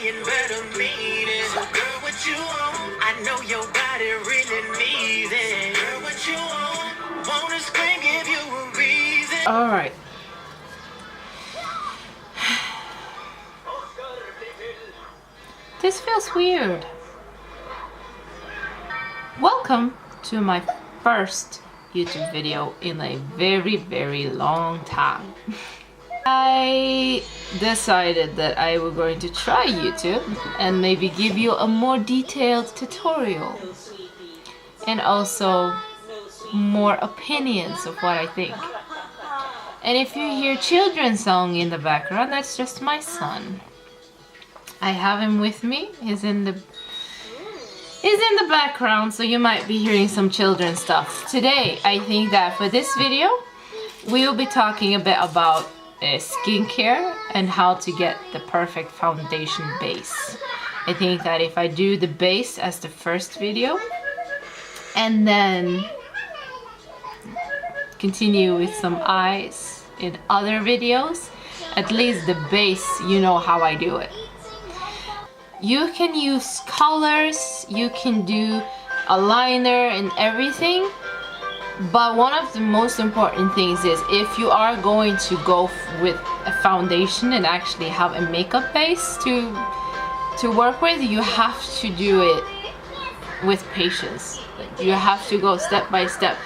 saying better mean it. So girl, what you want? I know your body really needs it. Girl, what you want? Wanna scream, give you a reason. Alright. This feels weird. Welcome to my first YouTube video in a very long time. I decided that I was going to try YouTube and maybe give you a more detailed tutorial and also more opinions of what I think. And if you hear children's song in the background, that's just my son. I have him with me. He's in the background, so you might be hearing some children's stuff. Today, I think that for this video, we will be talking a bit about skincare and how to get the perfect foundation base. I think that if I do the base as the first video and then continue with some eyes in other videos, at least the base, you know how I do it. You can use colors, you can do a liner and everything, but one of the most important things is if you are going to go with a foundation and actually have a makeup base to work with, you have to do it with patience. Like, you have to go step by step.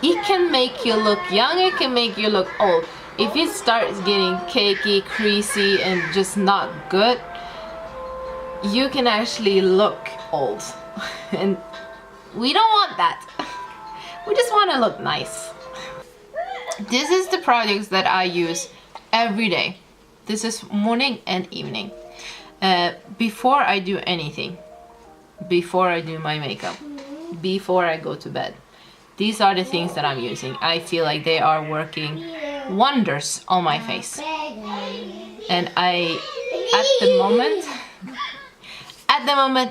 It can make you look young, it can make you look old. If it starts getting cakey, creasy, and just not good, you can actually look old. And we don't want that. We just want to look nice. This is the products that I use every day. This is morning and evening. Before I do anything. Before I do my makeup. Before I go to bed. These are the things that I'm using. I feel like they are working wonders on my face. And at the moment,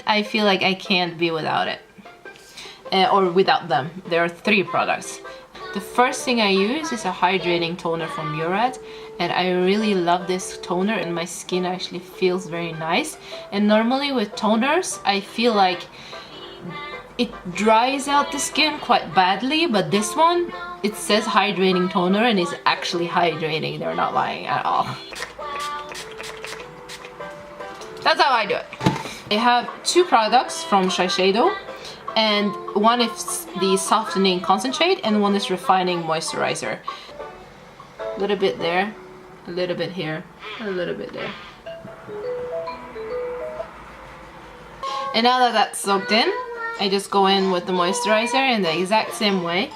I feel like I can't be without it. Or without them. There are 3 products. The first thing I use is a hydrating toner from Murad, and I really love this toner and my skin actually feels very nice. And normally with toners, I feel like it dries out the skin quite badly, but this one, it says hydrating toner and it's actually hydrating. They're not lying at all. That's how I do it. I have 2 products from Shiseido, and one is the softening concentrate and one is refining moisturizer. A little bit there, a little bit here, a little bit there. And now that that's soaked in, I just go in with the moisturizer in the exact same way.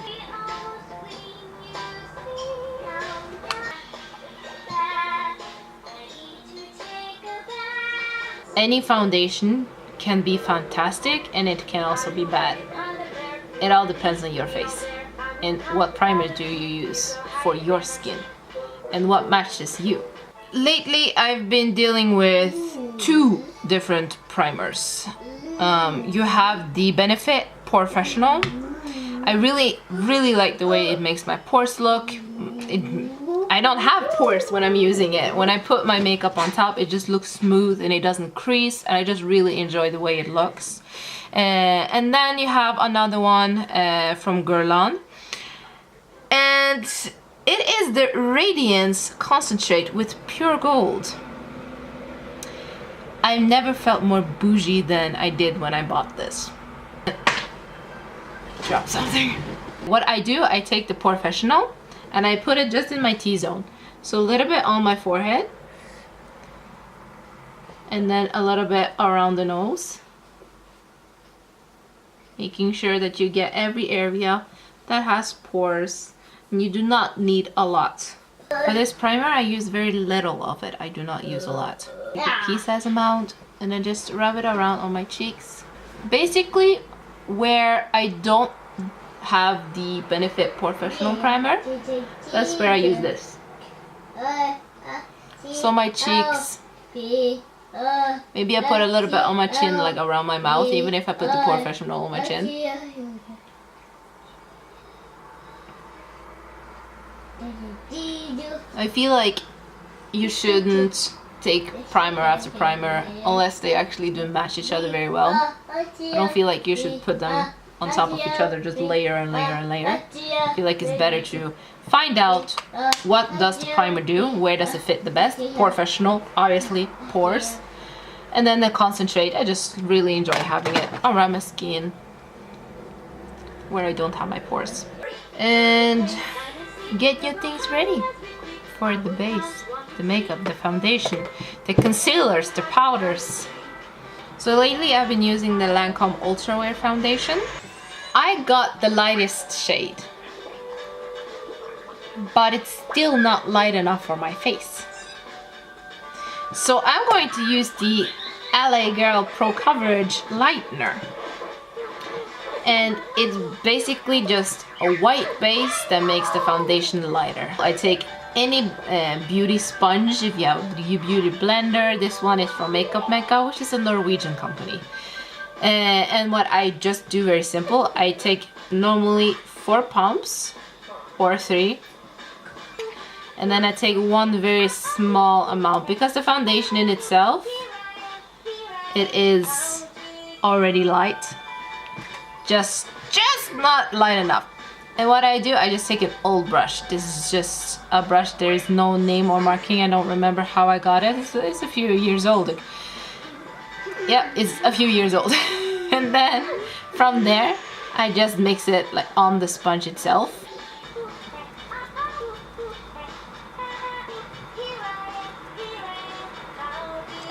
Any foundation can be fantastic and it can also be bad. It all depends on your face and what primer do you use for your skin and what matches you. Lately I've been dealing with 2 different primers. You have the Benefit Professional. I really like the way it makes my pores look. I don't have pores when I'm using it. When I put my makeup on top, it just looks smooth and it doesn't crease, and I just really enjoy the way it looks. And then you have another one from Guerlain, and it is the Radiance Concentrate with Pure Gold. I've never felt more bougie than I did when I bought this. Drop something. What I do, I take the Professional and I put it just in my T-zone. So a little bit on my forehead. And then a little bit around the nose. Making sure that you get every area that has pores. And you do not need a lot. For this primer, I use very little of it. I do not use a lot. Take a pea-sized amount and then just rub it around on my cheeks. Basically, where I don't have the Benefit Professional primer, that's where I use this. So my cheeks, maybe I put a little bit on my chin, like around my mouth, even if I put the Professional on my chin. I feel like you shouldn't take primer after primer unless they actually do match each other very well. I don't feel like you should put them on top of each other, just layer and layer and layer. I feel like it's better to find out what does the primer do, where does it fit the best. Professional, obviously, pores. And then the concentrate, I just really enjoy having it around my skin where I don't have my pores. And get your things ready for the base, the makeup, the foundation, the concealers, the powders. So lately I've been using the Lancome Ultra Wear foundation. I got the lightest shade, but it's still not light enough for my face. So I'm going to use the LA Girl Pro Coverage Lightener. And it's basically just a white base that makes the foundation lighter. I take any beauty sponge, if you have a beauty blender. This one is from Makeup Mecca, which is a Norwegian company. And what I just do, very simple, I take normally 4 pumps or 3, and then I take one very small amount because the foundation in itself, it is already light, just not light enough. And what I do, I just take an old brush. This is just a brush, there is no name or marking. I don't remember how I got it. It's a few years old. Yeah, it's a few years old. And then from there I just mix it like on the sponge itself.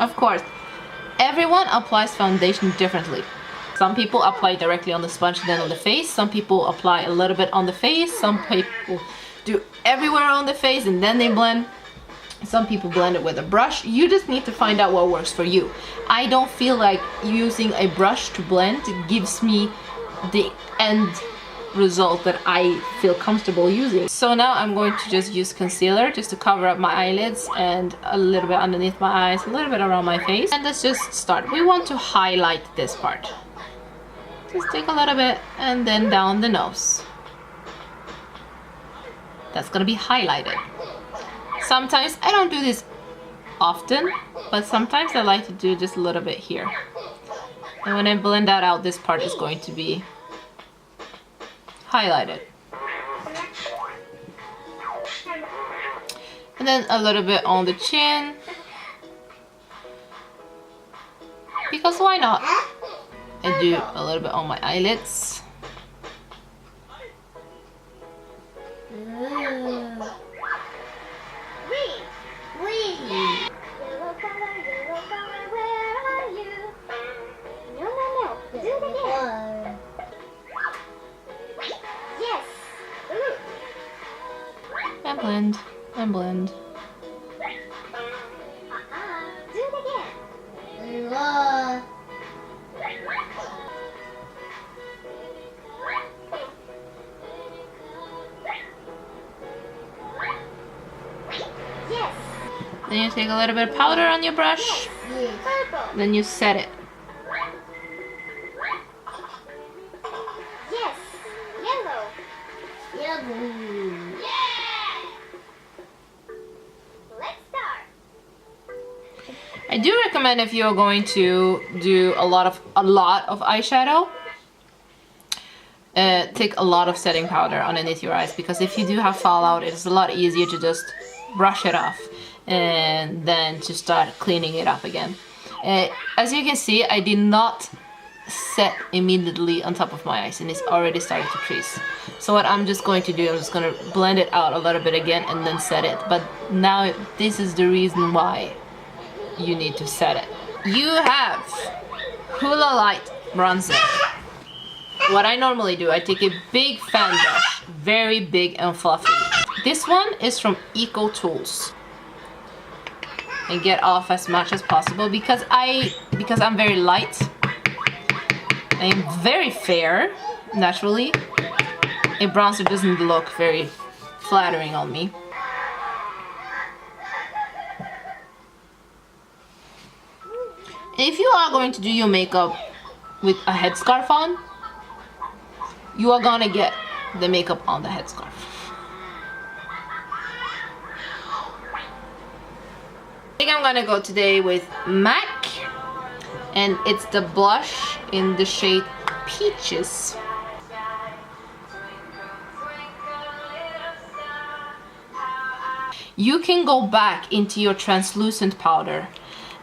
Of course, everyone applies foundation differently. Some people apply directly on the sponge and then on the face. Some people apply a little bit on the face. Some people do everywhere on the face and then they blend. Some people blend it with a brush. You just need to find out what works for you. I don't feel like using a brush to blend gives me the end result that I feel comfortable using. So now I'm going to just use concealer just to cover up my eyelids and a little bit underneath my eyes, a little bit around my face. And let's just start. We want to highlight this part. Just take a little bit and then down the nose. That's gonna be highlighted. Sometimes, I don't do this often, but sometimes I like to do just a little bit here. And when I blend that out, this part is going to be highlighted. And then a little bit on the chin. Because why not? I do a little bit on my eyelids. And blend, and blend. Do it again. Yes. Then you take a little bit of powder on your brush. Purple. Then you set it. Yes. Yellow. Yellow. Let's start. I do recommend, if you're going to do a lot of eyeshadow, take a lot of setting powder underneath your eyes, because if you do have fallout, it's a lot easier to just brush it off and then to start cleaning it up again. As you can see, I did not set immediately on top of my eyes, and it's already starting to crease. So what I'm just going to do, I'm just going to blend it out a little bit again and then set it. But now this is the reason why you need to set it. You have Hoola Light bronzer. What I normally do, I take a big fan brush, very big and fluffy. This one is from Eco Tools. And get off as much as possible because I'm very light. I'm very fair, naturally. A bronzer doesn't look very flattering on me. If you are going to do your makeup with a headscarf on, you are gonna get the makeup on the headscarf. think I'm gonna go today with MAC, and it's the blush in the shade Peaches. You can go back into your translucent powder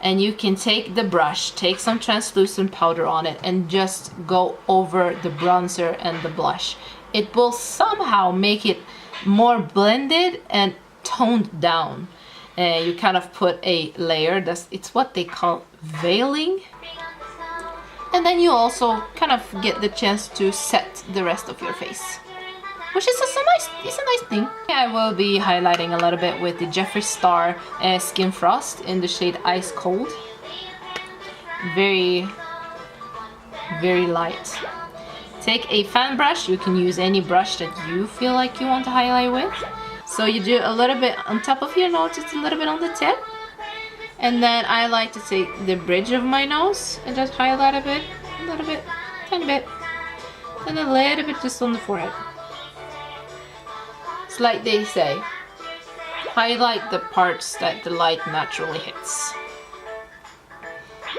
and you can take the brush, take some translucent powder on it, and just go over the bronzer and the blush. It will somehow make it more blended and toned down. You kind of put a layer, it's what they call veiling. And then you also kind of get the chance to set the rest of your face, which is it's a nice thing. I will be highlighting a little bit with the Jeffree Star Skin Frost in the shade Ice Cold. Very, very light. Take a fan brush. You can use any brush that you feel like you want to highlight with. So you do a little bit on top of your nose, just a little bit on the tip. And then I like to take the bridge of my nose and just highlight a bit, tiny bit. And a little bit just on the forehead. It's like they say, highlight the parts that the light naturally hits.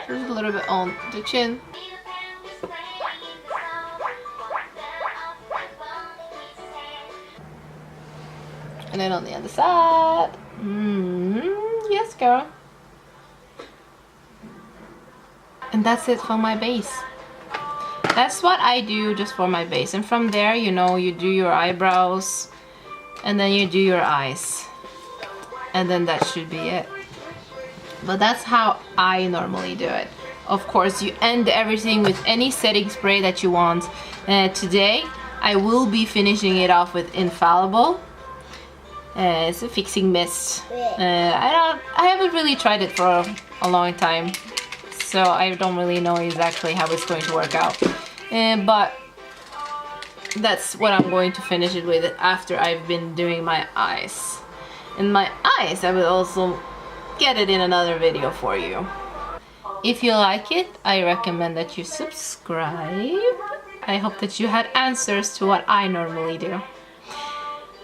Just a little bit on the chin. And then on the other side. Yes, girl. And that's it for my base. That's what I do just for my base. And from there, you know, you do your eyebrows. And then you do your eyes. And then that should be it. But that's how I normally do it. Of course, you end everything with any setting spray that you want. Today, I will be finishing it off with Infallible. It's a fixing mist. I haven't really tried it for a long time, so I don't really know exactly how it's going to work out. But that's what I'm going to finish it with after I've been doing my eyes. And my eyes, I will also get it in another video for you. If you like it, I recommend that you subscribe. I hope that you had answers to what I normally do.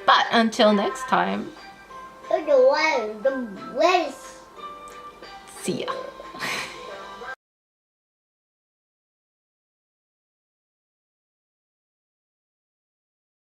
But until next time, see ya.